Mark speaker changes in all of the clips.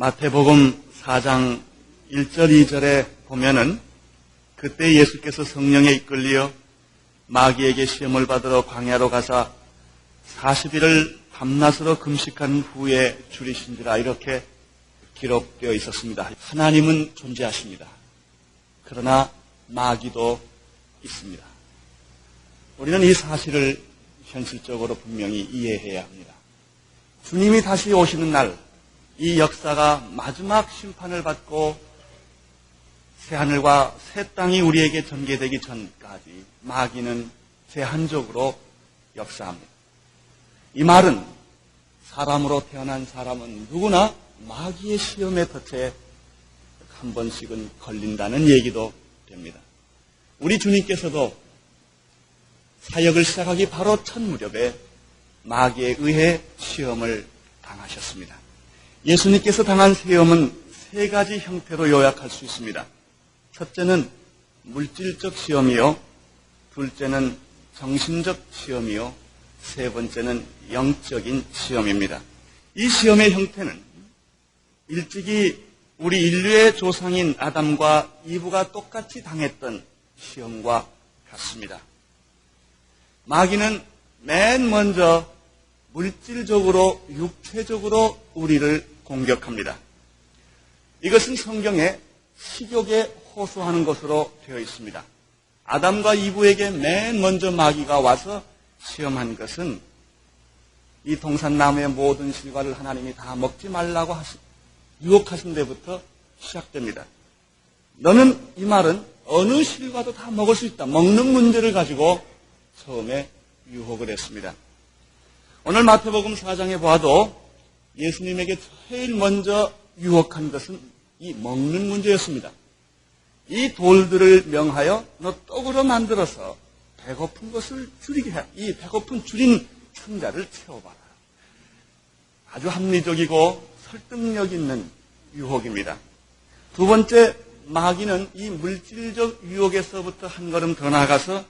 Speaker 1: 마태복음 4장 1절 2절에 보면은 그때 예수께서 성령에 이끌려 마귀에게 시험을 받으러 광야로 가사 40일을 밤낮으로 금식한 후에 줄이신지라 이렇게 기록되어 있었습니다. 하나님은 존재하십니다. 그러나 마귀도 있습니다. 우리는 이 사실을 현실적으로 분명히 이해해야 합니다. 주님이 다시 오시는 날, 이 역사가 마지막 심판을 받고 새하늘과 새 땅이 우리에게 전개되기 전까지 마귀는 제한적으로 역사합니다. 이 말은 사람으로 태어난 사람은 누구나 마귀의 시험의 덫에 한 번씩은 걸린다는 얘기도 됩니다. 우리 주님께서도 사역을 시작하기 바로 첫 무렵에 마귀에 의해 시험을 당하셨습니다. 예수님께서 당한 시험은 세 가지 형태로 요약할 수 있습니다. 첫째는 물질적 시험이요, 둘째는 정신적 시험이요, 세 번째는 영적인 시험입니다. 이 시험의 형태는 일찍이 우리 인류의 조상인 아담과 이브가 똑같이 당했던 시험과 같습니다. 마귀는 맨 먼저 물질적으로, 육체적으로 우리를 공격합니다. 이것은 성경에 식욕에 호소하는 것으로 되어 있습니다. 아담과 이브에게 맨 먼저 마귀가 와서 시험한 것은 이 동산나무의 모든 실과를 하나님이 다 먹지 말라고 유혹하신 데부터 시작됩니다. 너는, 이 말은 어느 실과도 다 먹을 수 있다. 먹는 문제를 가지고 처음에 유혹을 했습니다. 오늘 마태복음 4장에 보아도 예수님에게 제일 먼저 유혹한 것은 이 먹는 문제였습니다. 이 돌들을 명하여 너 떡으로 만들어서 배고픈 것을 줄이게 해. 이 배고픈 줄인 상자를 채워봐라. 아주 합리적이고 설득력 있는 유혹입니다. 두 번째, 마귀는 이 물질적 유혹에서부터 한 걸음 더 나아가서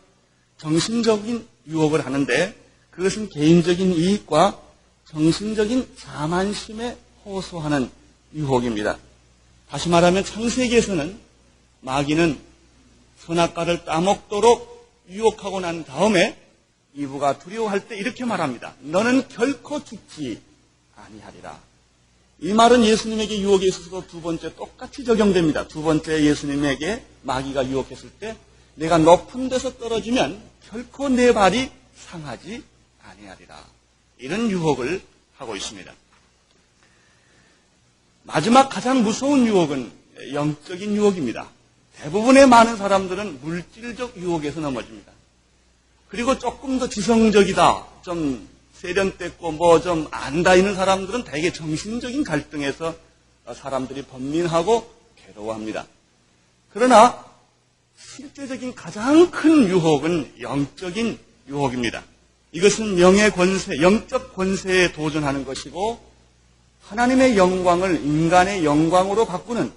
Speaker 1: 정신적인 유혹을 하는데 그것은 개인적인 이익과 정신적인 자만심에 호소하는 유혹입니다. 다시 말하면 창세기에서는 마귀는 선악과를 따먹도록 유혹하고 난 다음에 이브가 두려워할 때 이렇게 말합니다. 너는 결코 죽지 아니하리라. 이 말은 예수님에게 유혹에 있어서도 두 번째 똑같이 적용됩니다. 두 번째 예수님에게 마귀가 유혹했을 때 내가 높은 데서 떨어지면 결코 내 발이 상하지 아니하리라. 이런 유혹을 하고 있습니다. 마지막 가장 무서운 유혹은 영적인 유혹입니다. 대부분의 많은 사람들은 물질적 유혹에서 넘어집니다. 그리고 조금 더 지성적이다, 좀 세련됐고 뭐 좀 안다 있는 사람들은 대개 정신적인 갈등에서 사람들이 번민하고 괴로워합니다. 그러나 실제적인 가장 큰 유혹은 영적인 유혹입니다. 이것은 영의 권세, 영적 권세에 도전하는 것이고 하나님의 영광을 인간의 영광으로 바꾸는,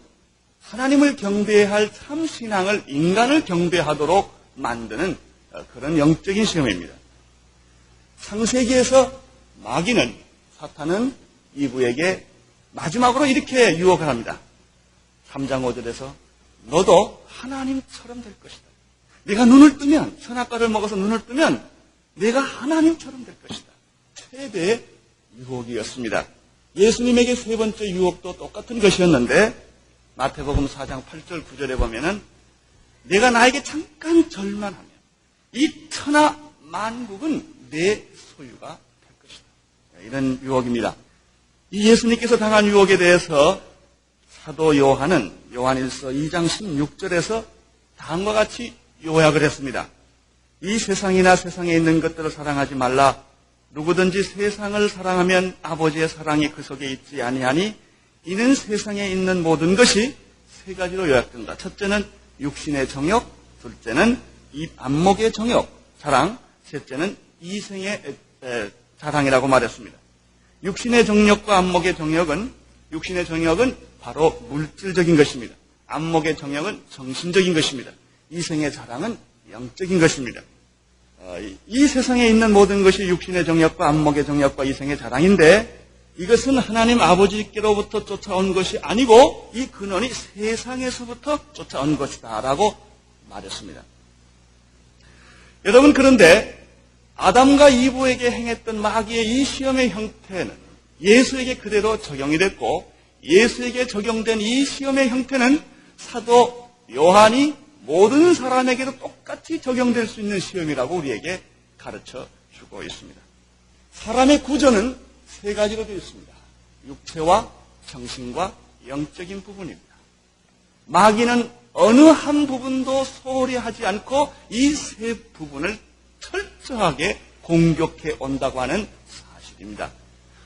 Speaker 1: 하나님을 경배해야 할 참 신앙을 인간을 경배하도록 만드는 그런 영적인 시험입니다. 창세기에서 마귀는, 사탄은 이브에게 마지막으로 이렇게 유혹을 합니다. 3장 5절에서 너도 하나님처럼 될 것이다. 네가 눈을 뜨면, 선악과를 먹어서 눈을 뜨면 내가 하나님처럼 될 것이다. 최대의 유혹이었습니다. 예수님에게 세 번째 유혹도 똑같은 것이었는데 마태복음 4장 8절 9절에 보면은 내가 나에게 잠깐 절만하면 이 천하 만국은 내 소유가 될 것이다. 이런 유혹입니다. 이 예수님께서 당한 유혹에 대해서 사도 요한은 요한일서 2장 16절에서 다음과 같이 요약을 했습니다. 이 세상이나 세상에 있는 것들을 사랑하지 말라. 누구든지 세상을 사랑하면 아버지의 사랑이 그 속에 있지 아니하니 이는 세상에 있는 모든 것이 세 가지로 요약된다. 첫째는 육신의 정욕, 둘째는 이 안목의 정욕, 자랑, 셋째는 이생의 자랑이라고 말했습니다. 육신의 정욕과 안목의 정욕은, 육신의 정욕은 바로 물질적인 것입니다. 안목의 정욕은 정신적인 것입니다. 이생의 자랑은 영적인 것입니다. 이 세상에 있는 모든 것이 육신의 정욕과 안목의 정욕과 이생의 자랑인데 이것은 하나님 아버지께로부터 쫓아온 것이 아니고 이 근원이 세상에서부터 쫓아온 것이다 라고 말했습니다. 여러분, 그런데 아담과 이브에게 행했던 마귀의 이 시험의 형태는 예수에게 그대로 적용이 됐고, 예수에게 적용된 이 시험의 형태는 사도 요한이 모든 사람에게도 똑같이 적용될 수 있는 시험이라고 우리에게 가르쳐 주고 있습니다. 사람의 구조는 세 가지로 되어 있습니다. 육체와 정신과 영적인 부분입니다. 마귀는 어느 한 부분도 소홀히 하지 않고 이 세 부분을 철저하게 공격해 온다고 하는 사실입니다.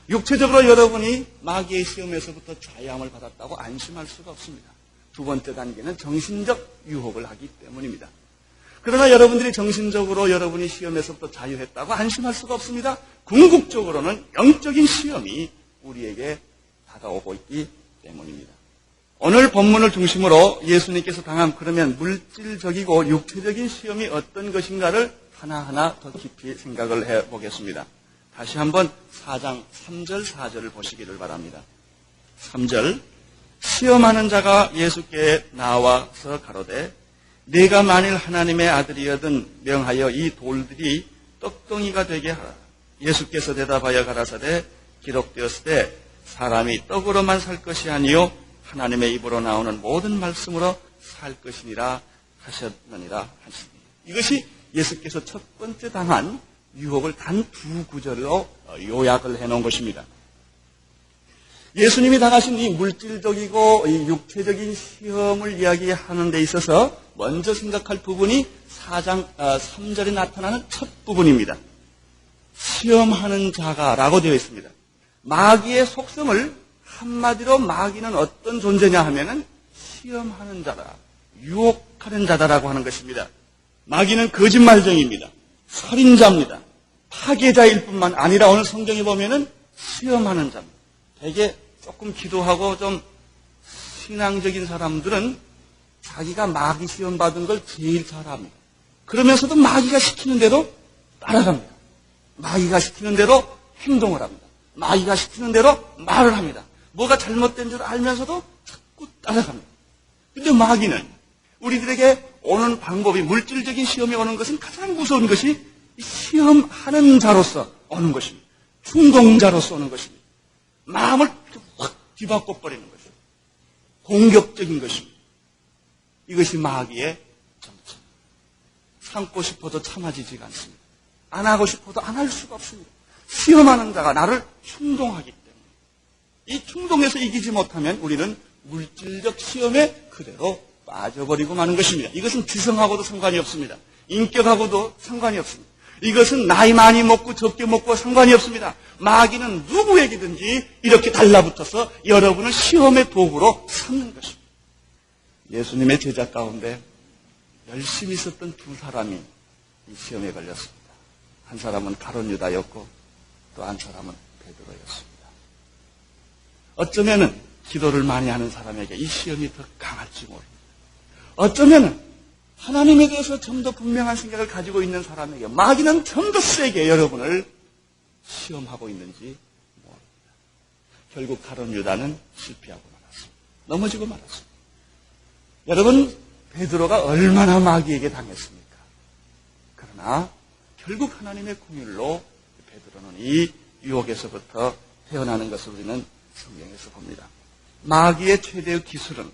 Speaker 1: 육체적으로 여러분이 마귀의 시험에서부터 자유함을 받았다고 안심할 수가 없습니다. 두 번째 단계는 정신적 유혹을 하기 때문입니다. 그러나 여러분들이 정신적으로 여러분이 시험에서부터 자유했다고 안심할 수가 없습니다. 궁극적으로는 영적인 시험이 우리에게 다가오고 있기 때문입니다. 오늘 본문을 중심으로 예수님께서 당한 그러면 물질적이고 육체적인 시험이 어떤 것인가를 하나하나 더 깊이 생각을 해보겠습니다. 다시 한번 4장 3절 4절을 보시기를 바랍니다. 3절, 시험하는 자가 예수께 나와서 가로되 내가 만일 하나님의 아들이여든 명하여 이 돌들이 떡덩이가 되게 하라. 예수께서 대답하여 가라사대 기록되었을 때 사람이 떡으로만 살 것이 아니요 하나님의 입으로 나오는 모든 말씀으로 살 것이니라 하셨느니라 하십니다. 이것이 예수께서 첫 번째 당한 유혹을 단 두 구절로 요약을 해놓은 것입니다. 예수님이 당하신 이 물질적이고 이 육체적인 시험을 이야기하는 데 있어서 먼저 생각할 부분이 4장 3절에 나타나는 첫 부분입니다. 시험하는 자가 라고 되어 있습니다. 마귀의 속성을 한마디로 마귀는 어떤 존재냐 하면은 시험하는 자다, 유혹하는 자다라고 하는 것입니다. 마귀는 거짓말쟁이입니다. 살인자입니다. 파괴자일 뿐만 아니라 오늘 성경에 보면은 시험하는 자입니다. 되게 조금 기도하고 좀 신앙적인 사람들은 자기가 마귀 시험 받은 걸 제일 잘합니다. 그러면서도 마귀가 시키는 대로 따라갑니다. 마귀가 시키는 대로 행동을 합니다. 마귀가 시키는 대로 말을 합니다. 뭐가 잘못된 줄 알면서도 자꾸 따라갑니다. 근데 마귀는 우리들에게 오는 방법이, 물질적인 시험이 오는 것은 가장 무서운 것이 시험하는 자로서 오는 것입니다. 충동자로서 오는 것입니다. 마음을 확 뒤바꿔 버리는 것입니다. 공격적인 것입니다. 이것이 마귀의 정체. 참고 싶어도 참아지지가 않습니다. 안 하고 싶어도 안 할 수가 없습니다. 시험하는 자가 나를 충동하기 때문에 이 충동에서 이기지 못하면 우리는 물질적 시험에 그대로 빠져버리고 마는 것입니다. 이것은 지성하고도 상관이 없습니다. 인격하고도 상관이 없습니다. 이것은 나이 많이 먹고 적게 먹고 상관이 없습니다. 마귀는 누구에게든지 이렇게 달라붙어서 여러분을 시험의 도구로 삼는 것입니다. 예수님의 제자 가운데 열심히 있었던 두 사람이 이 시험에 걸렸습니다. 한 사람은 가룟 유다였고 또 한 사람은 베드로였습니다. 어쩌면은 기도를 많이 하는 사람에게 이 시험이 더 강할지 모릅니다. 어쩌면은 하나님에 대해서 좀 더 분명한 생각을 가지고 있는 사람에게 마귀는 좀 더 세게 여러분을 시험하고 있는지 모릅니다. 결국 가룟 유다는 실패하고 말았습니다. 넘어지고 말았습니다. 여러분, 베드로가 얼마나 마귀에게 당했습니까? 그러나 결국 하나님의 긍휼로 베드로는 이 유혹에서부터 헤어나는 것을 우리는 성경에서 봅니다. 마귀의 최대의 기술은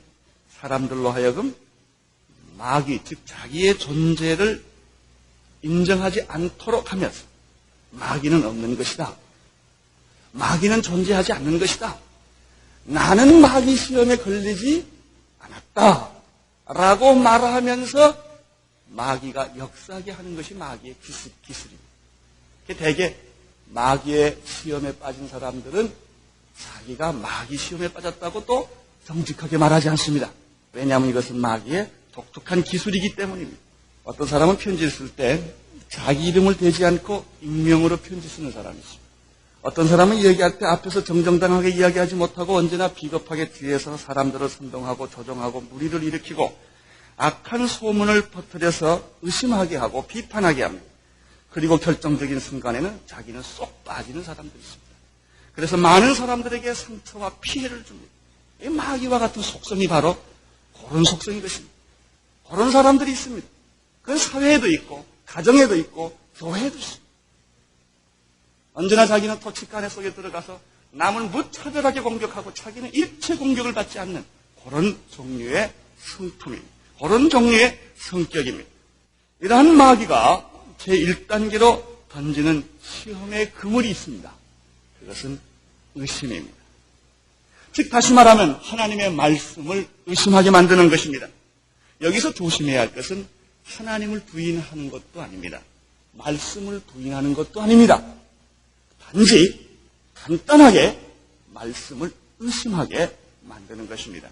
Speaker 1: 사람들로 하여금 마귀, 즉 자기의 존재를 인정하지 않도록 하면서 마귀는 없는 것이다. 마귀는 존재하지 않는 것이다. 나는 마귀 시험에 걸리지 않았다. 라고 말하면서 마귀가 역사하게 하는 것이 마귀의 기술입니다. 대개 마귀의 시험에 빠진 사람들은 자기가 마귀 시험에 빠졌다고 또 정직하게 말하지 않습니다. 왜냐하면 이것은 마귀의 독특한 기술이기 때문입니다. 어떤 사람은 편지를 쓸 때 자기 이름을 대지 않고 익명으로 편지 쓰는 사람이 있습니다. 어떤 사람은 얘기할 때 앞에서 정정당하게 이야기하지 못하고 언제나 비겁하게 뒤에서 사람들을 선동하고 조종하고 무리를 일으키고 악한 소문을 퍼뜨려서 의심하게 하고 비판하게 합니다. 그리고 결정적인 순간에는 자기는 쏙 빠지는 사람들이 있습니다. 그래서 많은 사람들에게 상처와 피해를 줍니다. 이 마귀와 같은 속성이 바로 그런 속성인 것입니다. 그런 사람들이 있습니다. 그건 사회에도 있고 가정에도 있고 교회에도 있습니다. 언제나 자기는 토치칸에 속에 들어가서 남을 무차별하게 공격하고 자기는 일체 공격을 받지 않는 그런 종류의 성품입니다. 그런 종류의 성격입니다. 이러한 마귀가 제1단계로 던지는 시험의 그물이 있습니다. 그것은 의심입니다. 즉 다시 말하면 하나님의 말씀을 의심하게 만드는 것입니다. 여기서 조심해야 할 것은 하나님을 부인하는 것도 아닙니다. 말씀을 부인하는 것도 아닙니다. 단지 간단하게 말씀을 의심하게 만드는 것입니다.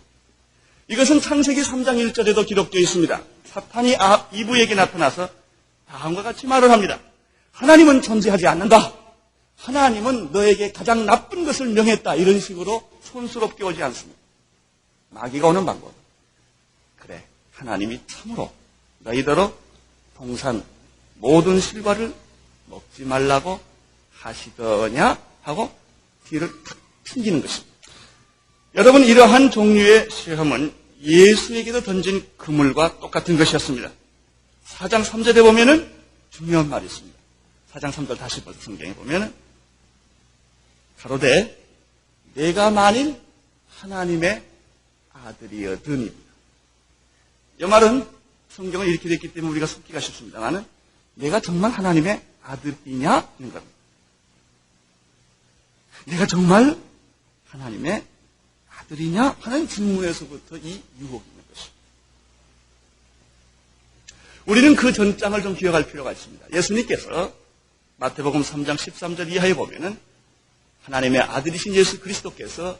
Speaker 1: 이것은 창세기 3장 1절에도 기록되어 있습니다. 사탄이 이브에게 나타나서 다음과 같이 말을 합니다. 하나님은 존재하지 않는다. 하나님은 너에게 가장 나쁜 것을 명했다. 이런 식으로 촌스럽게 오지 않습니다. 마귀가 오는 방법. 그래, 하나님이 참으로 너희더러 동산 모든 실과를 먹지 말라고 하시더냐 하고 뒤를 탁 튕기는 것입니다. 여러분, 이러한 종류의 시험은 예수에게도 던진 그물과 똑같은 것이었습니다. 4장 3절에 보면은 중요한 말이 있습니다. 4장 3절 다시 성경에 보면은 가로되 내가 만일 하나님의 아들이어든입니다. 이 말은 성경은 이렇게 됐기 때문에 우리가 속기가 쉽습니다만은 내가 정말 하나님의 아들이냐 하는 겁니다. 내가 정말 하나님의 아들이냐 하는 질문에서부터 이 유혹이 있는 것입니다. 우리는 그 전장을 좀 기억할 필요가 있습니다. 예수님께서 마태복음 3장 13절 이하에 보면은 하나님의 아들이신 예수 그리스도께서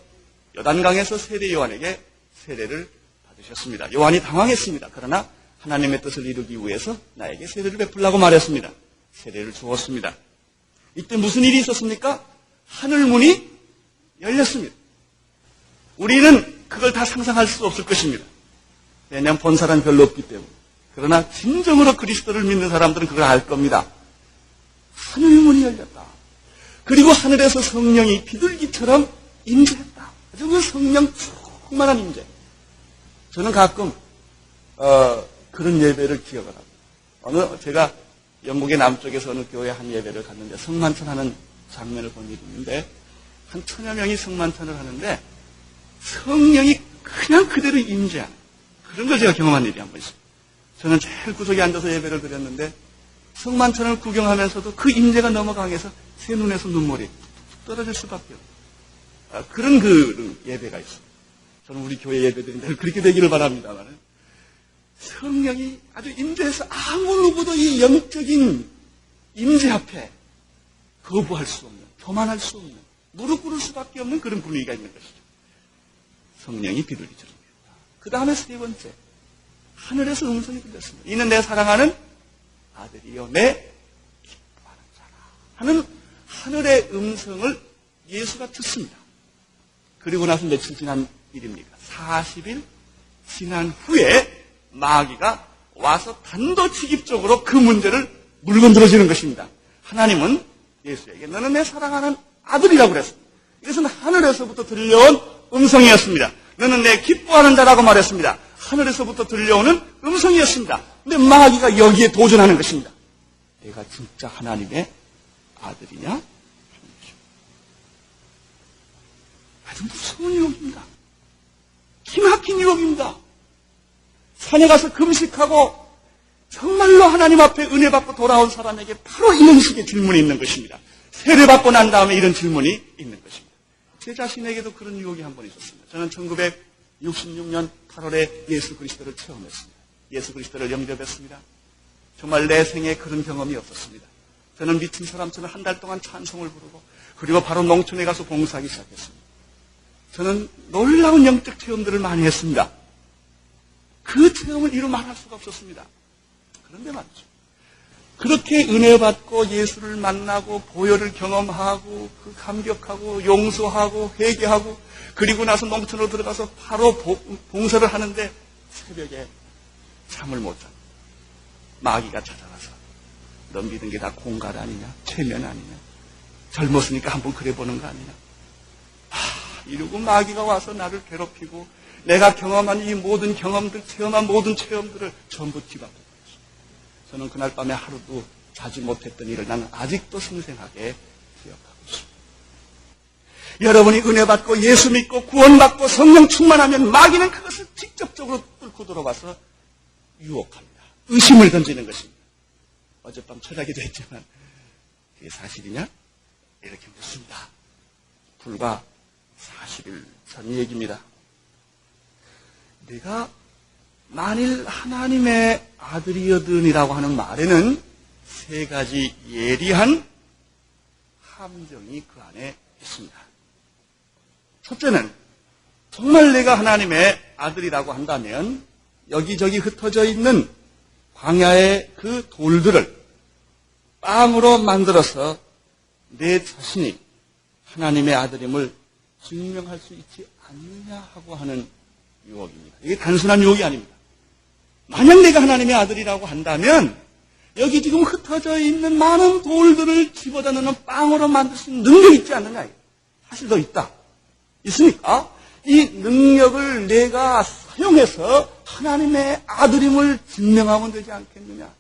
Speaker 1: 요단강에서 세례 요한에게 세례를 받으셨습니다. 요한이 당황했습니다. 그러나 하나님의 뜻을 이루기 위해서 나에게 세례를 베풀라고 말했습니다. 세례를 주었습니다. 이때 무슨 일이 있었습니까? 하늘문이 열렸습니다. 우리는 그걸 다 상상할 수 없을 것입니다. 왜냐하면 본 사람이 별로 없기 때문에. 그러나 진정으로 그리스도를 믿는 사람들은 그걸 알 겁니다. 하늘문이 열렸다. 그리고 하늘에서 성령이 비둘기처럼 임재했다. 그 성령 충만한 임재. 저는 가끔 그런 예배를 기억을 합니다. 제가 영국의 남쪽에서 어느 교회 한 예배를 갔는데 성만찬하는 장면을 본 일이 있는데 한 1000여 명이 성만찬을 하는데 성령이 그냥 그대로 임재하는 그런 걸 제가 경험한 일이 한 번 있습니다. 저는 제일 구석에 앉아서 예배를 드렸는데 성만찬을 구경하면서도 그 임재가 너무 강해서 제 눈에서 눈물이 떨어질 수밖에 없어요. 그런 그 예배가 있어요. 저는 우리 교회 예배드린데 그렇게 되기를 바랍니다만 성령이 아주 임재해서 아무 누구도 이 영적인 임재 앞에 거부할 수 없는, 교만할 수 없는, 무릎 꿇을 수밖에 없는 그런 분위기가 있는 것이죠. 성령이 비둘기처럼 되었다. 그 다음에 세 번째, 하늘에서 음성이 들렸습니다. 이는 내 사랑하는 아들이요 내 기뻐하는 자라 하는 하늘의 음성을 예수가 듣습니다. 그리고 나서 며칠 지난 일입니까? 40일 지난 후에 마귀가 와서 단도직입적으로 그 문제를 물건들어주는 것입니다. 하나님은 예수에게 너는 내 사랑하는 아들이라고 그랬습니다. 이것은 하늘에서부터 들려온 음성이었습니다. 너는 내 기뻐하는 자라고 말했습니다. 하늘에서부터 들려오는 음성이었습니다. 근데 마귀가 여기에 도전하는 것입니다. 내가 진짜 하나님의 아들이냐? 아주 무서운 유혹입니다. 기막힌 유혹입니다. 산에 가서 금식하고 정말로 하나님 앞에 은혜 받고 돌아온 사람에게 바로 이런 식의 질문이 있는 것입니다. 세례 받고 난 다음에 이런 질문이 있는 것입니다. 제 자신에게도 그런 유혹이 한 번 있었습니다. 저는 1966년 8월에 예수 그리스도를 체험했습니다. 예수 그리스도를 영접했습니다. 정말 내 생에 그런 경험이 없었습니다. 저는 미친 사람처럼 한 달 동안 찬송을 부르고 그리고 바로 농촌에 가서 봉사하기 시작했습니다. 저는 놀라운 영적 체험들을 많이 했습니다. 그 체험을 이루 말할 수가 없었습니다. 그런데 말이죠. 그렇게 은혜 받고 예수를 만나고 보혈을 경험하고 그 감격하고 용서하고 회개하고 그리고 나서 농촌으로 들어가서 바로 봉사를 하는데 새벽에 잠을 못 자고 마귀가 찾아와서 너 믿은 게 다 공갈 아니냐? 체면 아니냐? 젊었으니까 한번 그래 보는 거 아니냐? 이러고 마귀가 와서 나를 괴롭히고 내가 경험한 이 모든 경험들, 체험한 모든 체험들을 전부 뒤바꿔 버렸어요. 저는 그날 밤에 하루도 자지 못했던 일을 나는 아직도 생생하게 기억하고 있습니다. 여러분이 은혜 받고 예수 믿고 구원받고 성령 충만하면 마귀는 그것을 직접적으로 뚫고 들어와서 유혹합니다. 의심을 던지는 것입니다. 어젯밤 철학에도 했지만 그게 사실이냐? 이렇게 묻습니다. 불과 40일 전 얘기입니다. 내가 만일 하나님의 아들이여든이라고 하는 말에는 세 가지 예리한 함정이 그 안에 있습니다. 첫째는 정말 내가 하나님의 아들이라고 한다면 여기저기 흩어져 있는 광야의 그 돌들을 빵으로 만들어서 내 자신이 하나님의 아들임을 증명할 수 있지 않느냐 하고 하는 유혹입니다. 이게 단순한 유혹이 아닙니다. 만약 내가 하나님의 아들이라고 한다면 여기 지금 흩어져 있는 많은 돌들을 집어다 넣는 빵으로 만들 수 있는 능력이 있지 않느냐. 사실 더 있다. 있으니까 이 능력을 내가 사용해서 하나님의 아들임을 증명하면 되지 않겠느냐.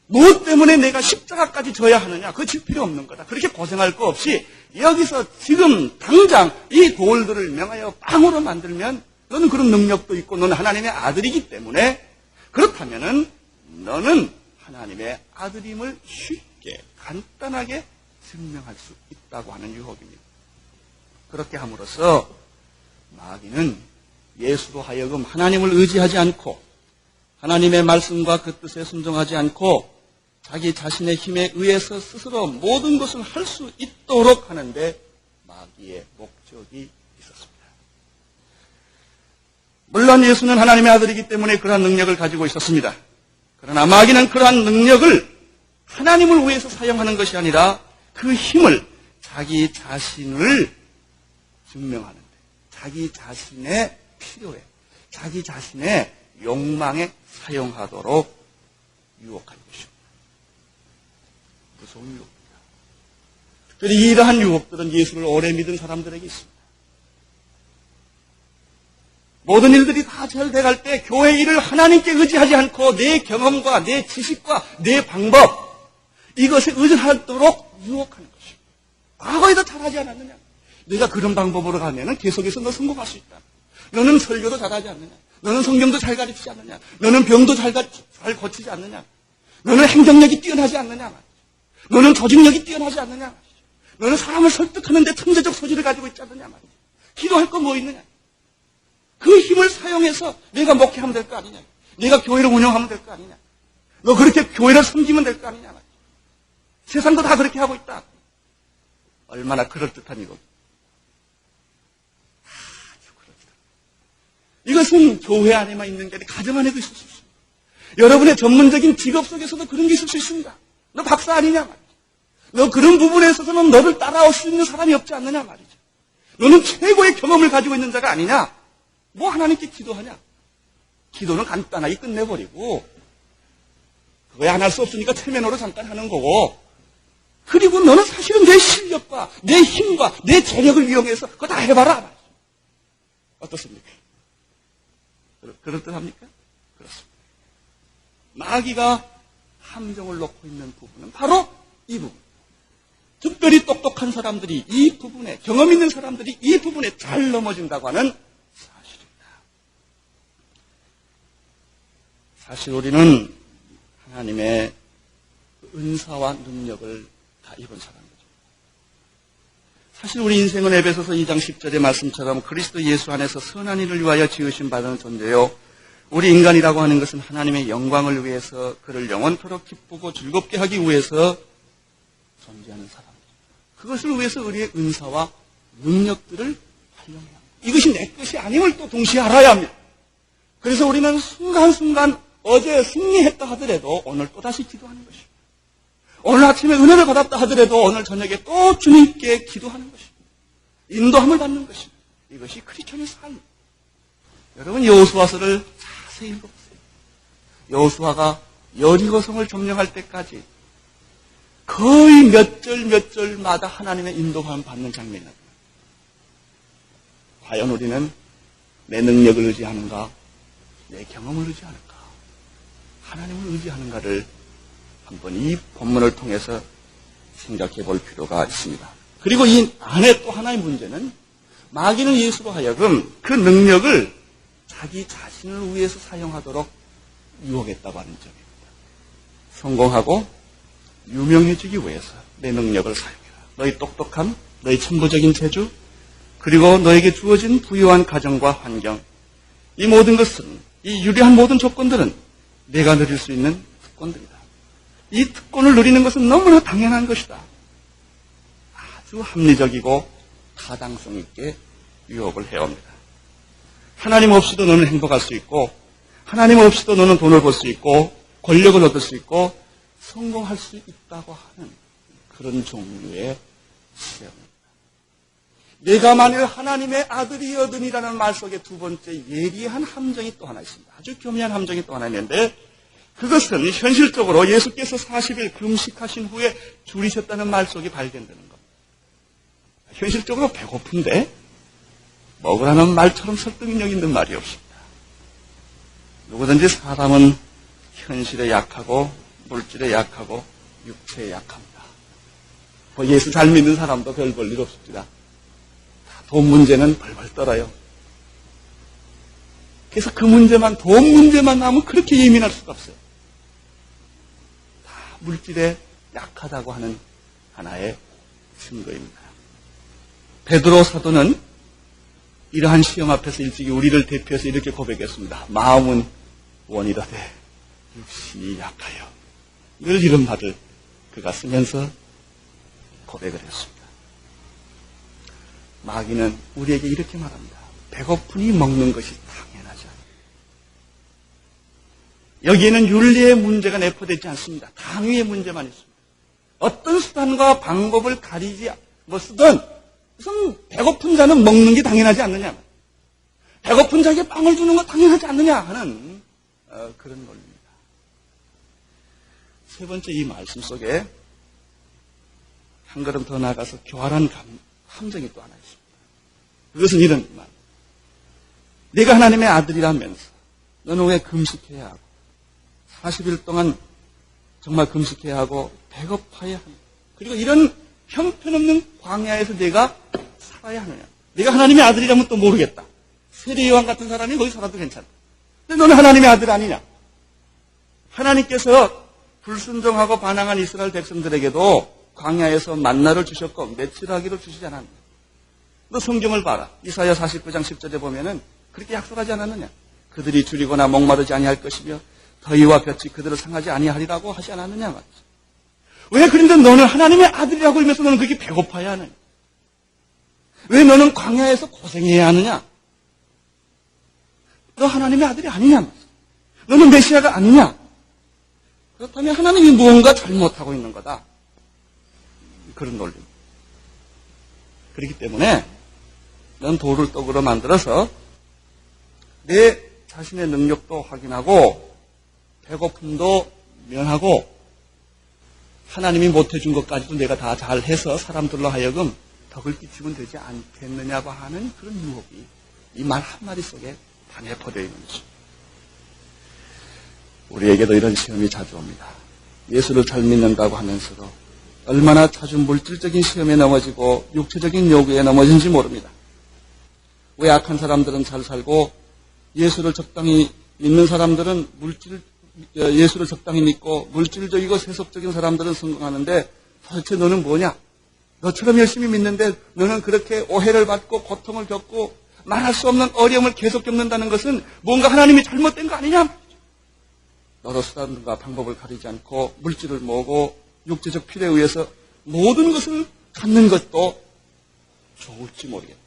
Speaker 1: 무엇 때문에 내가 십자가까지 져야 하느냐. 그거 질 필요 없는 거다. 그렇게 고생할 거 없이 여기서 지금 당장 이 돌들을 명하여 빵으로 만들면 너는 그런 능력도 있고 너는 하나님의 아들이기 때문에 그렇다면은 너는 하나님의 아들임을 쉽게 간단하게 증명할 수 있다고 하는 유혹입니다. 그렇게 함으로써 마귀는 예수로 하여금 하나님을 의지하지 않고 하나님의 말씀과 그 뜻에 순종하지 않고 자기 자신의 힘에 의해서 스스로 모든 것을 할 수 있도록 하는데 마귀의 목적이 있었습니다. 물론 예수는 하나님의 아들이기 때문에 그러한 능력을 가지고 있었습니다. 그러나 마귀는 그러한 능력을 하나님을 위해서 사용하는 것이 아니라 그 힘을 자기 자신을 증명하는데 자기 자신의 필요에 자기 자신의 욕망에 사용하도록 유혹하는 것입니다. 무서운 유혹입니다. 특별히 이러한 유혹들은 예수를 오래 믿은 사람들에게 있습니다. 모든 일들이 다 잘 돼갈 때 교회 일을 하나님께 의지하지 않고 내 경험과 내 지식과 내 방법 이것에 의존하도록 유혹하는 것입니다. 과거에도 잘하지 않았느냐? 내가 그런 방법으로 가면은 계속해서 너 성공할 수 있다. 너는 설교도 잘하지 않느냐? 너는 성경도 잘 가르치지 않느냐? 너는 병도 잘 고치지 않느냐? 너는 행정력이 뛰어나지 않느냐? 너는 조직력이 뛰어나지 않느냐? 너는 사람을 설득하는 데 천재적 소질을 가지고 있지 않느냐? 기도할 거 뭐 있느냐? 그 힘을 사용해서 내가 목회하면 될 거 아니냐? 내가 교회를 운영하면 될 거 아니냐? 너 그렇게 교회를 섬기면 될 거 아니냐? 세상도 다 그렇게 하고 있다. 얼마나 그럴듯한 이거. 아주 그럴듯한. 이것은 교회 안에만 있는 게 아니라 가정 안에도 있을 수 있습니다. 여러분의 전문적인 직업 속에서도 그런 게 있을 수 있습니다. 너 박사 아니냐 말이죠. 너 그런 부분에 있어서는 너를 따라올 수 있는 사람이 없지 않느냐 말이죠. 너는 최고의 경험을 가지고 있는 자가 아니냐. 뭐 하나님께 기도하냐? 기도는 간단하게 끝내버리고 그거에 안 할 수 없으니까 체면으로 잠깐 하는 거고 그리고 너는 사실은 내 실력과 내 힘과 내 재력을 이용해서 그거 다 해봐라. 어떻습니까? 그럴듯합니까? 그렇습니다. 마귀가 함정을 놓고 있는 부분은 바로 이 부분. 특별히 똑똑한 사람들이 이 부분에, 경험 있는 사람들이 이 부분에 잘 넘어진다고 하는 사실입니다. 사실 우리는 하나님의 은사와 능력을 다 입은 사람이죠. 사실 우리 인생은 에베소서 2장 10절의 말씀처럼 그리스도 예수 안에서 선한 일을 위하여 지으신 바는 존재요. 우리 인간이라고 하는 것은 하나님의 영광을 위해서 그를 영원토록 기쁘고 즐겁게 하기 위해서 존재하는 사람이죠. 그것을 위해서 우리의 은사와 능력들을 활용해야 합니다. 이것이 내 것이 아님을 또 동시에 알아야 합니다. 그래서 우리는 순간순간 어제 승리했다 하더라도 오늘 또다시 기도하는 것입니다. 오늘 아침에 은혜를 받았다 하더라도 오늘 저녁에 또 주님께 기도하는 것입니다. 인도함을 받는 것입니다. 이것이 크리스천의 삶입니다. 여러분 여호수아서를 자세히 읽어보세요. 여호수아가 여리고성을 점령할 때까지 거의 몇 절마다 하나님의 인도함을 받는 장면이 나옵니다. 과연 우리는 내 능력을 의지하는가, 내 경험을 의지하는가, 하나님을 의지하는가를 한번 이 본문을 통해서 생각해 볼 필요가 있습니다. 그리고 이 안에 또 하나의 문제는 마귀는 예수로 하여금 그 능력을 자기 자신을 위해서 사용하도록 유혹했다고 하는 점입니다. 성공하고 유명해지기 위해서 내 능력을 사용해라. 너희 똑똑함, 너희 천부적인 재주, 그리고 너에게 주어진 부유한 가정과 환경, 이 모든 것은, 이 유리한 모든 조건들은 내가 누릴 수 있는 특권들이다. 이 특권을 누리는 것은 너무나 당연한 것이다. 아주 합리적이고 타당성 있게 유혹을 해옵니다. 하나님 없이도 너는 행복할 수 있고, 하나님 없이도 너는 돈을 벌 수 있고, 권력을 얻을 수 있고, 성공할 수 있다고 하는 그런 종류의 시험입니다. 내가 만일 하나님의 아들이거든이라는 말 속에 두 번째 예리한 함정이 또 하나 있습니다. 아주 교묘한 함정이 또 하나 있는데, 그것은 현실적으로 예수께서 40일 금식하신 후에 줄이셨다는 말 속에 발견되는 겁니다. 현실적으로 배고픈데 먹으라는 말처럼 설득력 있는 말이 없습니다. 누구든지 사람은 현실에 약하고 물질에 약하고 육체에 약합니다. 뭐 예수 잘 믿는 사람도 별 볼 일 없습니다. 돈 문제는 벌벌 떨어요. 그래서 그 문제만, 돈 문제만 나오면 그렇게 예민할 수가 없어요. 다 물질에 약하다고 하는 하나의 증거입니다. 베드로 사도는 이러한 시험 앞에서 일찍이 우리를 대표해서 이렇게 고백했습니다. 마음은 원이라되 육신이 약하여. 늘 이런 말을 그가 쓰면서 고백을 했습니다. 마귀는 우리에게 이렇게 말합니다. 배고프니 먹는 것이 당연하지 않아요. 여기에는 윤리의 문제가 내포되지 않습니다. 당위의 문제만 있습니다. 어떤 수단과 방법을 가리지 쓰든 무슨 배고픈 자는 먹는 게 당연하지 않느냐, 배고픈 자에게 빵을 주는 거 당연하지 않느냐 하는 그런 논리입니다. 세 번째 이 말씀 속에 한 걸음 더 나가서 교활한 함정이 또 하나 있습니다. 그것은 이런 말. 내가 하나님의 아들이라면서 너는 왜 금식해야 하고 40일 동안 정말 금식해야 하고 배고파야 하느냐. 그리고 이런 형편없는 광야에서 내가 살아야 하느냐. 내가 하나님의 아들이라면 또 모르겠다. 세례요한 같은 사람이 거기 살아도 괜찮다. 근데 너는 하나님의 아들 아니냐. 하나님께서 불순종하고 반항한 이스라엘 백성들에게도 광야에서 만나를 주셨고 메추라기를 주시지 않았느냐. 너 성경을 봐라. 이사야 49장 10절에 보면은 그렇게 약속하지 않았느냐. 그들이 줄이거나 목마르지 아니할 것이며 더위와 볕이 그들을 상하지 아니하리라고 하지 않았느냐 말이지. 왜 그런데 너는 하나님의 아들이라고 하면서 너는 그렇게 배고파야 하느냐. 왜 너는 광야에서 고생해야 하느냐. 너 하나님의 아들이 아니냐 말이지. 너는 메시아가 아니냐. 그렇다면 하나님이 무언가 잘못하고 있는 거다. 그런 논리입니다. 그렇기 때문에 넌 돌을 떡으로 만들어서 내 자신의 능력도 확인하고 배고픔도 면하고 하나님이 못해준 것까지도 내가 다 잘해서 사람들로 하여금 덕을 끼치면 되지 않겠느냐고 하는 그런 유혹이 이 말 한마디 속에 다 내포되어 있는 것입니다. 우리에게도 이런 시험이 자주 옵니다. 예수를 잘 믿는다고 하면서도 얼마나 자주 물질적인 시험에 넘어지고 육체적인 요구에 넘어진지 모릅니다. 왜 악한 사람들은 잘 살고 예수를 적당히 믿는 사람들은 예수를 적당히 믿고 물질적이고 세속적인 사람들은 성공하는데 도대체 너는 뭐냐? 너처럼 열심히 믿는데 너는 그렇게 오해를 받고 고통을 겪고 말할 수 없는 어려움을 계속 겪는다는 것은 뭔가 하나님이 잘못된 거 아니냐? 여러 수단과 방법을 가리지 않고 물질을 모으고 육체적 필요에 의해서 모든 것을 갖는 것도 좋을지 모르겠다.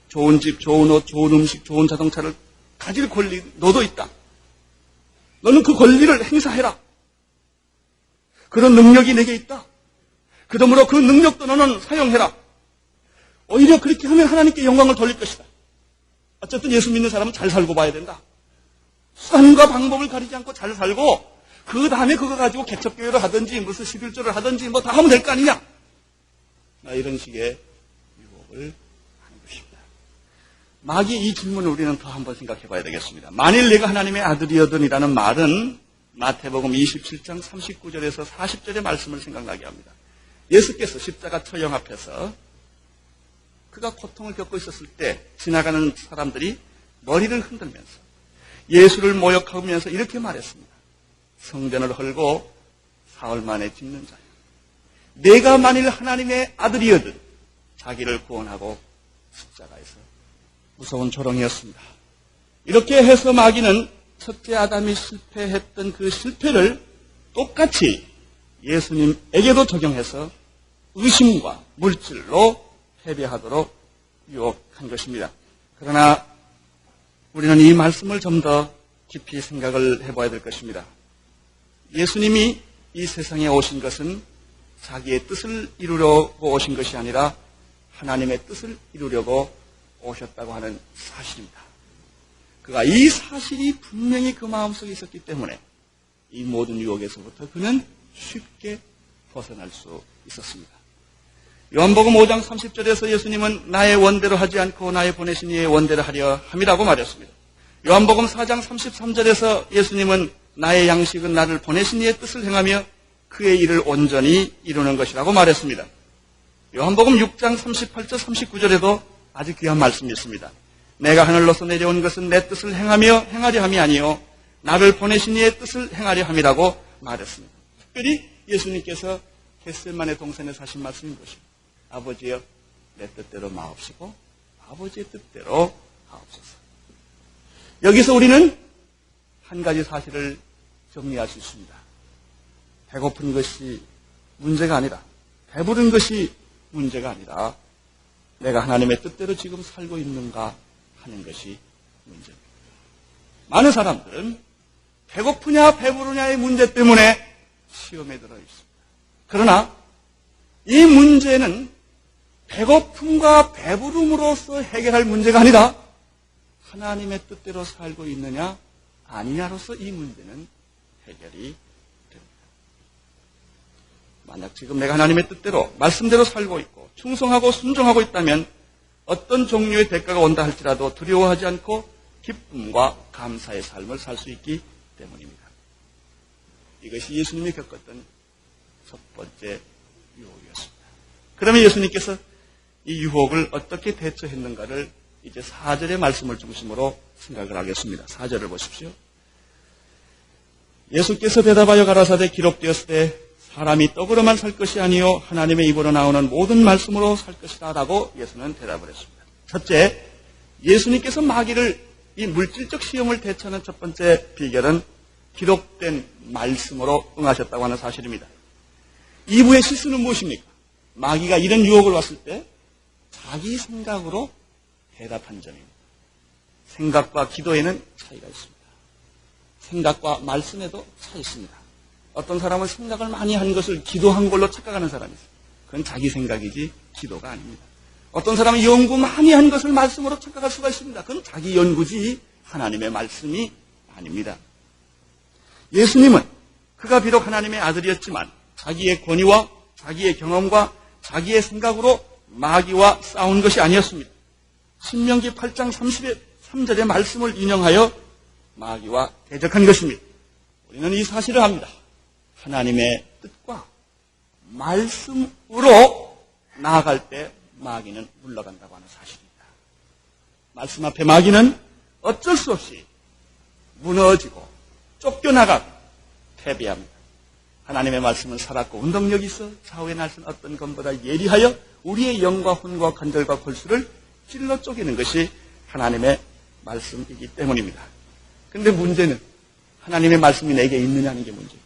Speaker 1: 좋은 집, 좋은 옷, 좋은 음식, 좋은 자동차를 가질 권리 너도 있다. 너는 그 권리를 행사해라. 그런 능력이 내게 있다. 그러므로 그 능력도 너는 사용해라. 오히려 그렇게 하면 하나님께 영광을 돌릴 것이다. 어쨌든 예수 믿는 사람은 잘 살고 봐야 된다. 수단과 방법을 가리지 않고 잘 살고 그 다음에 그거 가지고 개척교회를 하든지 무슨 11조를 하든지 뭐 다 하면 될 거 아니냐. 이런 식의 유혹을 하는 것입니다. 마귀의 이 질문을 우리는 더 한번 생각해 봐야 되겠습니다. 만일 내가 하나님의 아들이어든이라는 말은 마태복음 27장 39절에서 40절의 말씀을 생각나게 합니다. 예수께서 십자가 처형 앞에서 그가 고통을 겪고 있었을 때 지나가는 사람들이 머리를 흔들면서 예수를 모욕하면서 이렇게 말했습니다. 성전을 헐고 사흘 만에 짓는 자여, 내가 만일 하나님의 아들이어든 자기를 구원하고 십자가에서 무서운 조롱이었습니다. 이렇게 해서 마귀는 첫째 아담이 실패했던 그 실패를 똑같이 예수님에게도 적용해서 의심과 물질로 패배하도록 유혹한 것입니다. 그러나 우리는 이 말씀을 좀 더 깊이 생각을 해봐야 될 것입니다. 예수님이 이 세상에 오신 것은 자기의 뜻을 이루려고 오신 것이 아니라 하나님의 뜻을 이루려고 오셨다고 하는 사실입니다. 그가 이 사실이 분명히 그 마음속에 있었기 때문에 이 모든 유혹에서부터 그는 쉽게 벗어날 수 있었습니다. 요한복음 5장 30절에서 예수님은 나의 원대로 하지 않고 나의 보내신 이의 원대로 하려 함이라고 말했습니다. 요한복음 4장 33절에서 예수님은 나의 양식은 나를 보내신 이의 뜻을 행하며 그의 일을 온전히 이루는 것이라고 말했습니다. 요한복음 6장 38절 39절에도 아주 귀한 말씀이 있습니다. 내가 하늘로서 내려온 것은 내 뜻을 행하려 함이 아니요 나를 보내신 이의 뜻을 행하려 함이라고 말했습니다. 특별히 예수님께서 겟세마네 동산에서 하신 말씀인 것입니다. 아버지여, 내 뜻대로 마옵시고 아버지의 뜻대로 하옵소서. 여기서 우리는 한 가지 사실을 정리할 수 있습니다. 배고픈 것이 문제가 아니라, 배부른 것이 문제가 아니라 내가 하나님의 뜻대로 지금 살고 있는가 하는 것이 문제입니다. 많은 사람들은 배고프냐 배부르냐의 문제 때문에 시험에 들어 있습니다. 그러나 이 문제는 배고픔과 배부름으로서 해결할 문제가 아니라 하나님의 뜻대로 살고 있느냐 아니냐로서 이 문제는 해결이 됩니다. 만약 지금 내가 하나님의 뜻대로 말씀대로 살고 있고 충성하고 순종하고 있다면 어떤 종류의 대가가 온다 할지라도 두려워하지 않고 기쁨과 감사의 삶을 살 수 있기 때문입니다. 이것이 예수님이 겪었던 첫 번째 유혹이었습니다. 그러면 예수님께서 이 유혹을 어떻게 대처했는가를 이제 4절의 말씀을 중심으로 생각을 하겠습니다. 4절을 보십시오. 예수께서 대답하여 가라사대 기록되었을 때 사람이 떡으로만 살 것이 아니요 하나님의 입으로 나오는 모든 말씀으로 살 것이다 라고 예수는 대답을 했습니다. 첫째, 예수님께서 마귀를 이 물질적 시험을 대처하는 첫 번째 비결은 기록된 말씀으로 응하셨다고 하는 사실입니다. 2부의 실수는 무엇입니까? 마귀가 이런 유혹을 왔을 때 자기 생각으로 대답한 점입니다. 생각과 기도에는 차이가 있습니다. 생각과 말씀에도 차이 있습니다. 어떤 사람은 생각을 많이 한 것을 기도한 걸로 착각하는 사람이 있어요. 그건 자기 생각이지 기도가 아닙니다. 어떤 사람은 연구 많이 한 것을 말씀으로 착각할 수가 있습니다. 그건 자기 연구지 하나님의 말씀이 아닙니다. 예수님은 그가 비록 하나님의 아들이었지만 자기의 권위와 자기의 경험과 자기의 생각으로 마귀와 싸운 것이 아니었습니다. 신명기 8장 33절의 말씀을 인용하여 마귀와 대적한 것입니다. 우리는 이 사실을 압니다. 하나님의 뜻과 말씀으로 나아갈 때 마귀는 물러간다고 하는 사실입니다. 말씀 앞에 마귀는 어쩔 수 없이 무너지고 쫓겨나가고 패배합니다. 하나님의 말씀은 살았고 운동력이 있어 좌우의 날선 어떤 것보다 예리하여 우리의 영과 혼과 관절과 골수를 찔러 쪼개는 것이 하나님의 말씀이기 때문입니다. 그런데 문제는 하나님의 말씀이 내게 있느냐는 게 문제예요.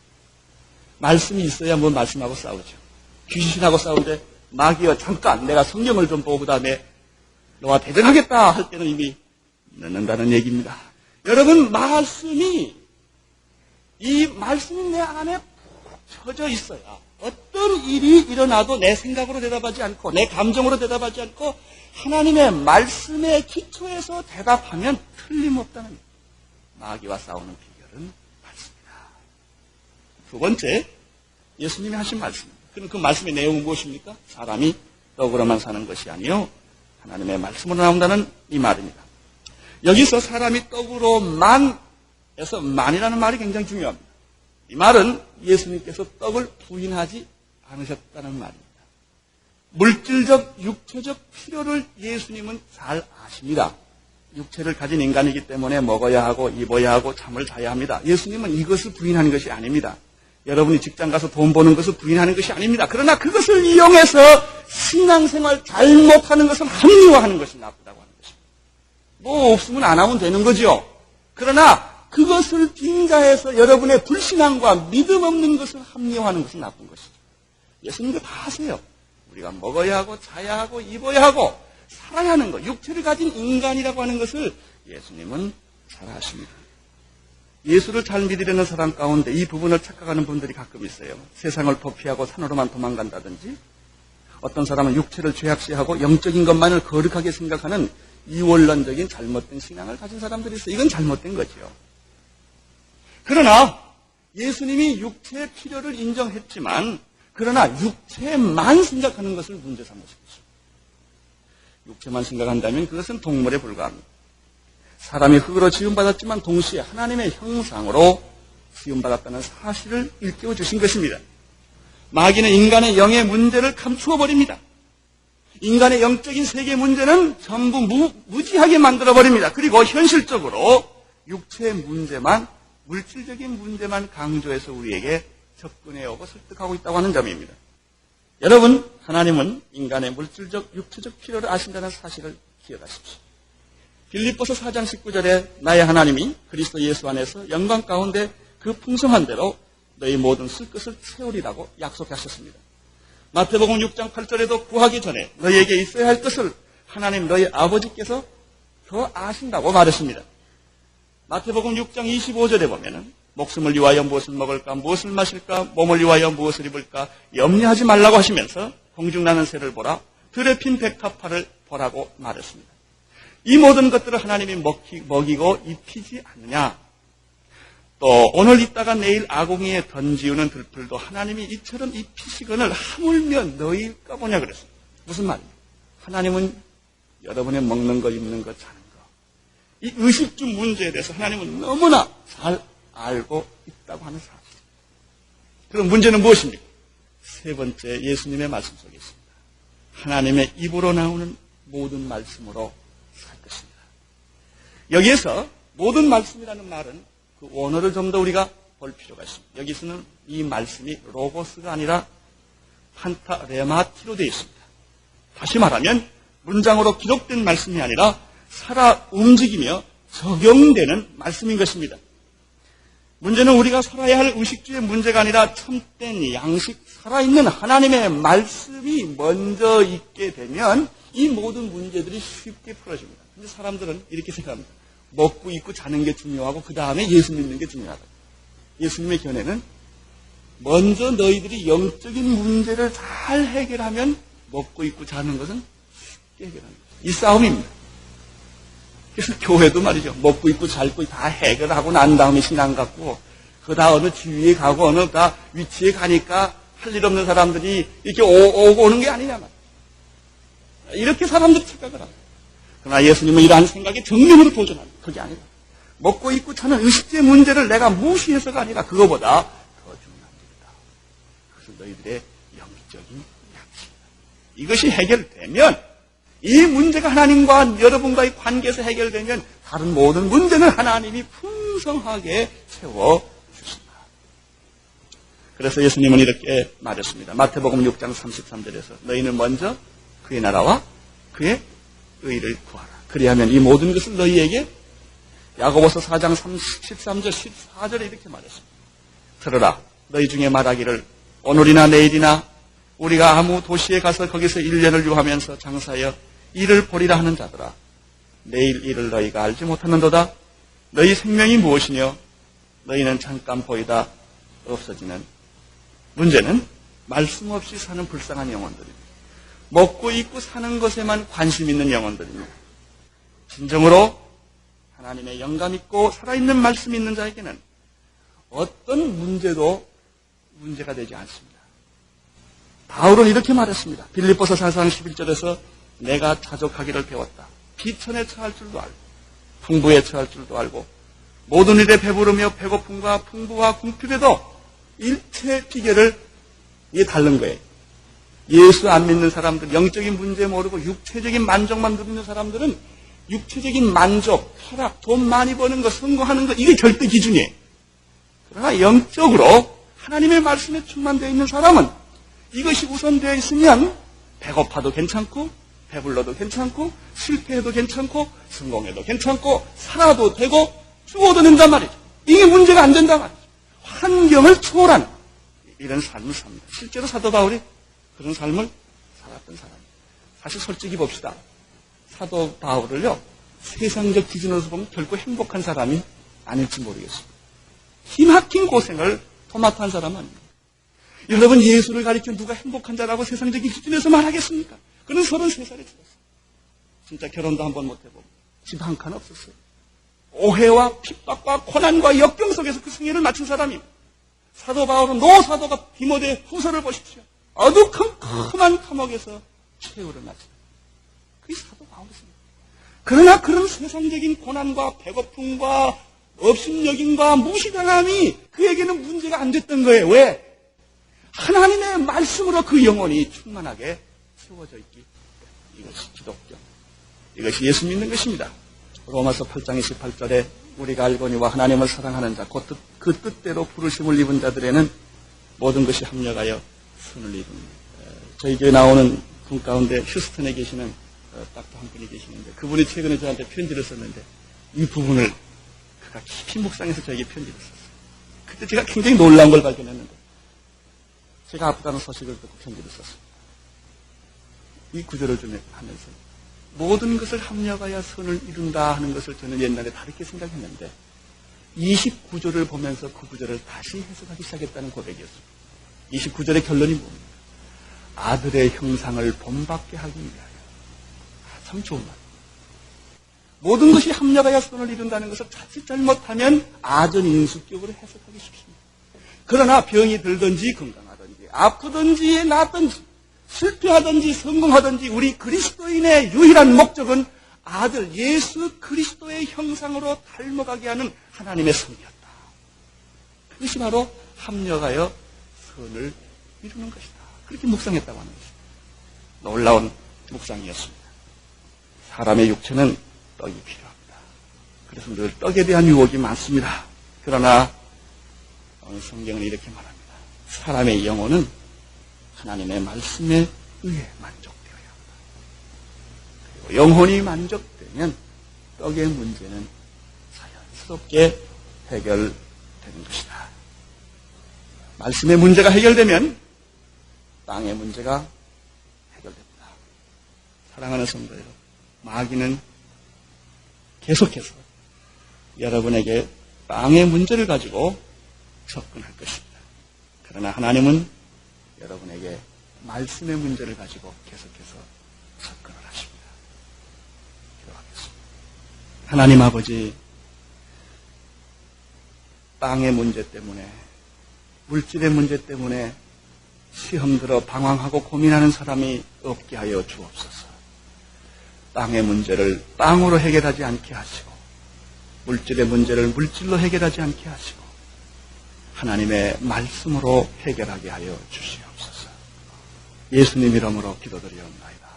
Speaker 1: 말씀이 있어야 뭐 말씀하고 싸우죠. 귀신하고 싸우는데 마귀여 잠깐 내가 성경을 좀 보고 그 다음에 너와 대적하겠다 할 때는 이미 늦는다는 얘기입니다. 여러분 이 말씀이 내 안에 푹 젖어 있어야 어떤 일이 일어나도 내 생각으로 대답하지 않고 내 감정으로 대답하지 않고 하나님의 말씀의 기초에서 대답하면 틀림없다는 마귀와 싸우는 비결은 말씀입니다. 두 번째, 예수님이 하신 말씀. 그럼 그 말씀의 내용은 무엇입니까? 사람이 떡으로만 사는 것이 아니요 하나님의 말씀으로 나온다는 이 말입니다. 여기서 사람이 떡으로만 에서 만이라는 말이 굉장히 중요합니다. 이 말은 예수님께서 떡을 부인하지 않으셨다는 말입니다. 물질적, 육체적 필요를 예수님은 잘 아십니다. 육체를 가진 인간이기 때문에 먹어야 하고 입어야 하고 잠을 자야 합니다. 예수님은 이것을 부인하는 것이 아닙니다. 여러분이 직장 가서 돈 버는 것을 부인하는 것이 아닙니다. 그러나 그것을 이용해서 신앙생활 잘못하는 것을 합리화하는 것이 나쁘다고 하는 것입니다. 뭐 없으면 안 하면 되는 거죠. 그러나 그것을 빙자해서 여러분의 불신앙과 믿음 없는 것을 합리화하는 것은 나쁜 것이죠. 예수님도 다 아세요. 우리가 먹어야 하고 자야 하고 입어야 하고 살아야 하는 것, 육체를 가진 인간이라고 하는 것을 예수님은 잘 아십니다. 예수를 잘 믿으려는 사람 가운데 이 부분을 착각하는 분들이 가끔 있어요. 세상을 도피하고 산으로만 도망간다든지, 어떤 사람은 육체를 죄악시하고 영적인 것만을 거룩하게 생각하는 이원론적인 잘못된 신앙을 가진 사람들이 있어요. 이건 잘못된 거죠. 그러나 예수님이 육체의 필요를 인정했지만, 그러나 육체만 생각하는 것을 문제 삼으셨죠. 육체만 생각한다면 그것은 동물에 불과합니다. 사람이 흙으로 지음받았지만 동시에 하나님의 형상으로 지음받았다는 사실을 일깨워 주신 것입니다. 마귀는 인간의 영의 문제를 감추어 버립니다. 인간의 영적인 세계 문제는 전부 무지하게 만들어 버립니다. 그리고 현실적으로 육체의 문제만, 물질적인 문제만 강조해서 우리에게 접근해 오고 설득하고 있다고 하는 점입니다. 여러분, 하나님은 인간의 물질적, 육체적 필요를 아신다는 사실을 기억하십시오. 빌립보서 4장 19절에 나의 하나님이 그리스도 예수 안에서 영광 가운데 그 풍성한 대로 너희 모든 쓸 것을 채우리라고 약속하셨습니다. 마태복음 6장 8절에도 구하기 전에 너희에게 있어야 할 것을 하나님 너희 아버지께서 더 아신다고 말했습니다. 마태복음 6장 25절에 보면은 목숨을 위하여 무엇을 먹을까, 무엇을 마실까, 몸을 위하여 무엇을 입을까 염려하지 말라고 하시면서 공중나는 새를 보라, 들에 핀 백합화를 보라고 말했습니다. 이 모든 것들을 하나님이 먹이고 입히지 않느냐. 또 오늘 있다가 내일 아궁이에 던지우는 들풀도 하나님이 이처럼 입히시거늘 하물며 너희일까 보냐 그랬어요. 무슨 말입니까? 하나님은 여러분의 먹는 거, 입는 거, 자는 거, 이 의식주 문제에 대해서 하나님은 너무나 잘 알고 있다고 하는 사실. 그럼 문제는 무엇입니까? 세 번째, 예수님의 말씀 속에 있습니다. 하나님의 입으로 나오는 모든 말씀으로 살 것입니다. 여기에서 모든 말씀이라는 말은 그 원어를 좀 더 우리가 볼 필요가 있습니다. 여기서는 이 말씀이 로고스가 아니라 판타레마티로 되어 있습니다. 다시 말하면 문장으로 기록된 말씀이 아니라 살아 움직이며 적용되는 말씀인 것입니다. 문제는 우리가 살아야 할 의식주의 문제가 아니라 참된 양식, 살아있는 하나님의 말씀이 먼저 있게 되면 이 모든 문제들이 쉽게 풀어집니다. 근데 사람들은 이렇게 생각합니다. 먹고 입고 자는 게 중요하고 그 다음에 예수 믿는 게 중요하다. 예수님의 견해는 먼저 너희들이 영적인 문제를 잘 해결하면 먹고 입고 자는 것은 쉽게 해결하는 거예요. 이 싸움입니다. 그래서 교회도 말이죠. 먹고 입고 잘 거 다 해결하고 난 다음에 신앙 갖고 그다 어느 지위에 가고 어느 다 위치에 가니까 할 일 없는 사람들이 이렇게 오고 오는 게 아니냐 말이에요. 이렇게 사람들이 착각을 합니다. 그러나 예수님은 이러한 생각에 정면으로 도전합니다. 그게 아니라 먹고 입고 자는 의식주의 문제를 내가 무시해서가 아니라 그거보다 더 중요한 일이다. 그것은 너희들의 영적인 양식이다. 이것이 해결되면 이 문제가 하나님과 여러분과의 관계에서 해결되면 다른 모든 문제는 하나님이 풍성하게 채워주신다. 그래서 예수님은 이렇게 말했습니다. 마태복음 6장 33절에서 너희는 먼저 그의 나라와 그의 의를 구하라. 그리하면 이 모든 것을 너희에게, 야고보서 4장 13절 14절에 이렇게 말했습니다. 들으라. 너희 중에 말하기를 오늘이나 내일이나 우리가 아무 도시에 가서 거기서 1년을 유하면서 장사하여 일을 보리라 하는 자들아. 내일 일을 너희가 알지 못하는도다. 너희 생명이 무엇이며 너희는 잠깐 보이다 없어지는. 문제는 말씀 없이 사는 불쌍한 영혼들입니다. 먹고 입고 사는 것에만 관심 있는 영혼들입니다. 진정으로 하나님의 영감 있고 살아있는 말씀이 있는 자에게는 어떤 문제도 문제가 되지 않습니다. 바울은 이렇게 말했습니다. 빌립보서 4장 11절에서 내가 자족하기를 배웠다. 비천에 처할 줄도 알고 풍부에 처할 줄도 알고 모든 일에 배부르며 배고픔과 풍부와 궁핍에도 일체 비결을 이게 다른 거예요. 예수 안 믿는 사람들, 영적인 문제 모르고 육체적인 만족만 누리는 사람들은 육체적인 만족, 쾌락, 돈 많이 버는 거, 성공하는 거 이게 절대 기준이에요. 그러나 영적으로 하나님의 말씀에 충만되어 있는 사람은 이것이 우선되어 있으면 배고파도 괜찮고 배불러도 괜찮고 실패해도 괜찮고 성공해도 괜찮고 살아도 되고 죽어도 된단 말이죠. 이게 문제가 안 된단 말이죠. 환경을 초월한 이런 삶을 삽니다. 실제로 사도 바울이 그런 삶을 살았던 사람이에요. 사실 솔직히 봅시다. 사도 바울을요, 세상적 기준으로서 보면 결코 행복한 사람이 아닐지 모르겠습니다. 힘막힌 고생을 토마토 한 사람은 아닙니다. 여러분, 예수를 가리켜 누가 행복한 자라고 세상적인 기준에서 말하겠습니까? 그는 33살에 죽었어요. 진짜 결혼도 한번 못 해보고 집 한 칸 없었어요. 오해와 핍박과 고난과 역경 속에서 그 생애를 마친 사람입니다. 사도 바울은 노사도가 디모데 후서를 보십시오. 어두컴컴한 감옥에서 최후를 마칩니다. 그게 사도 바울이었습니다. 그러나 그런 세상적인 고난과 배고픔과 업신여김과 무시당함이 그에게는 문제가 안 됐던 거예요. 왜? 하나님의 말씀으로 그 영혼이 충만하게 채워져 있기 때문에. 이것이 기독교, 이것이 예수 믿는 것입니다. 로마서 8장 28절에 우리가 알거니와 하나님을 사랑하는 자, 그 뜻대로 부르심을 입은 자들에는 모든 것이 합력하여 선을 이룹니다. 저희 교회 나오는 분 가운데 휴스턴에 계시는 닥터 한 분이 계시는데 그분이 최근에 저한테 편지를 썼는데 이 부분을 그가 깊이 묵상해서 저에게 편지를 썼어요. 그때 제가 굉장히 놀라운 걸 발견했는데 제가 아프다는 소식을 듣고 편지를 썼습니다. 이 구절을 좀 하면서 모든 것을 합력하여 선을 이룬다 하는 것을 저는 옛날에 다르게 생각했는데 29절을 보면서 그 구절을 다시 해석하기 시작했다는 고백이었습니다. 29절의 결론이 뭡니까? 아들의 형상을 본받게 하기 위하여. 참 좋은 말. 모든 것이 합력하여 선을 이룬다는 것을 자칫 잘못하면 아전인수격으로 해석하기 쉽습니다. 그러나 병이 들든지 건강하든지 아프든지 낫든지 실패하든지 성공하든지 우리 그리스도인의 유일한 목적은 아들 예수 그리스도의 형상으로 닮아가게 하는 하나님의 선이었다. 그것이 바로 합력하여 선을 이루는 것이다. 그렇게 묵상했다고 하는 것입니다. 놀라운 묵상이었습니다. 사람의 육체는 떡이 필요합니다. 그래서 늘 떡에 대한 유혹이 많습니다. 그러나 성경은 이렇게 말합니다. 사람의 영혼은 하나님의 말씀에 의해 만족되어야 합니다. 그리고 영혼이 만족되면 떡의 문제는 자연스럽게 해결되는 것이다. 말씀의 문제가 해결되면 땅의 문제가 해결됩니다. 사랑하는 성도 여러분, 마귀는 계속해서 여러분에게 땅의 문제를 가지고 접근할 것입니다. 그러나 하나님은 여러분에게 말씀의 문제를 가지고 계속해서 접근을 하십니다. 기도하겠습니다. 하나님 아버지, 땅의 문제 때문에, 물질의 문제 때문에 시험 들어 방황하고 고민하는 사람이 없게 하여 주옵소서. 땅의 문제를 땅으로 해결하지 않게 하시고, 물질의 문제를 물질로 해결하지 않게 하시고, 하나님의 말씀으로 해결하게 하여 주시옵소서. 예수님 이름으로 기도드리옵나이다.